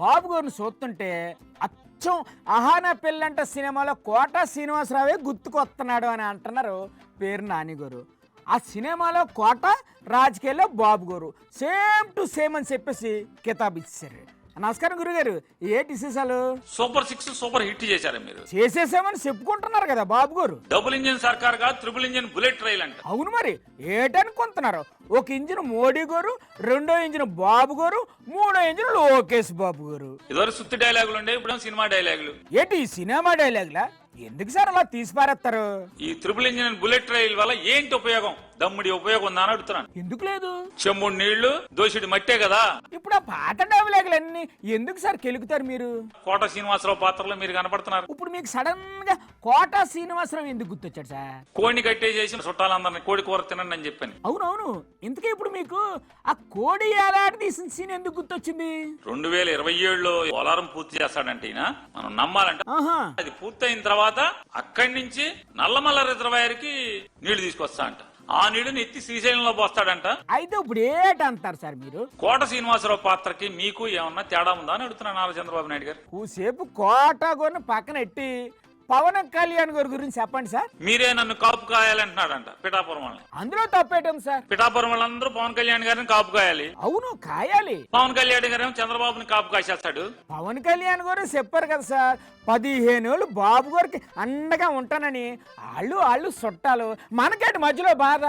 బాబు గారిని చూస్తుంటే అచ్చం అహానా పెళ్ళంట సినిమాలో కోట శ్రీనివాసరావే గుర్తుకొస్తున్నాడు అని అంటున్నారు పేరు నాని గారు. ఆ సినిమాలో కోట, రాజకీయాల్లో బాబు గారు సేమ్ టు సేమ్ అని చెప్పేసి కితాబ్ ఇచ్చారు. నమస్కారం గురుగారు, ఏంటి విశేషాలు? సూపర్ 6 సూపర్ హిట్ చేశారు మీరు. చేసేసామని చెప్పుకుంటున్నారు కదా బాబు గారు. డబుల్ ఇంజిన్ సర్కార్ గా ట్రిపుల్ ఇంజిన్ బుల్లెట్ రైల్ అంట. అవును, మరి ఏటనుకుంటున్నారు? ఒక ఇంజిన్ మోడీ గారు, రెండో ఇంజిన్ బాబు గారు, మూడో ఇంజిన్ లోకేష్ బాబు గారు. ఇదివరకు సుత్తి డైలాగులు ఉండే, ఇప్పుడు సినిమా డైలాగులు. ఏంటి ఈ సినిమా డైలాగులా? ఎందుకు సార్ అలా తీసి పారేస్తారు? ఈ ట్రిపుల్ ఇంజిన్ బుల్లెట్ రైల్ వల్ల ఏంటి ఉపయోగం? దమ్ముడి ఉపయోగం ఉందా అని అడుగుతున్నాను. ఎందుకు లేదు? చెమ్ముడు నీళ్లు, దోషుడి మట్టే కదా. ఇప్పుడు ఆ పాత డైలాగులన్నీ ఎందుకు సార్ కెలుకుతారు మీరు? కోట శ్రీనివాసరావు పాత్రలో మీరు కనపడుతున్నారు. ఇప్పుడు మీకు సడన్ గా కోట శ్రీనివాసరావు ఎందుకు గుర్తొచ్చాడు సార్? కోడిని కట్టేసేసి చుట్టాలందరినీ కోడి కూర తినండి అని చెప్పాను. అవునవును, ఇంతకీ ఇప్పుడు మీకు ఆ కోడి ఏలాంటి తీసిన సీన్ ఎందుకు గుర్తొచ్చింది? 2027లో పోలారం పూర్తి చేస్తాడంటే ఈయన, మనం నమ్మాలంట. ఆహా, అది పూర్తయిన తర్వాత అక్కడి నుంచి నల్లమల్ల రిజర్వాయర్ కి నీళ్లు తీసుకొస్తా అంట. ఆ నీళ్లుని ఎత్తి శ్రీశైలంలో పోస్తాడంట. అయితే ఇప్పుడు ఏటంటారు సార్ మీరు? కోట శ్రీనివాసరావు పాత్రకి మీకు ఏమన్నా తేడా ఉందా అని అడుగుతున్నాను నారా చంద్రబాబు నాయుడు గారు. కూసేపు కోట గొర్రెను పక్కన ఎట్టి పవన్ కళ్యాణ్ గారి గురించి చెప్పండి సార్. మీరే నన్ను కాపు కాయాలంటున్నాడంట పిఠాపురం వాళ్ళని. అందులో తప్పేటం సార్? పిఠాపురం వాళ్ళందరూ పవన్ కళ్యాణ్ గారిని కాపు కాయాలి. అవును, కాయాలి. పవన్ కళ్యాణ్ గారు చంద్రబాబుని కాపు కాసేస్తాడు. పవన్ కళ్యాణ్ గారు చెప్పారు కదా సార్, 15 ఏళ్ళు బాబు గారికి అండగా ఉంటానని. వాళ్ళు చుట్టాలు, మనకేటి మధ్యలో బాధ?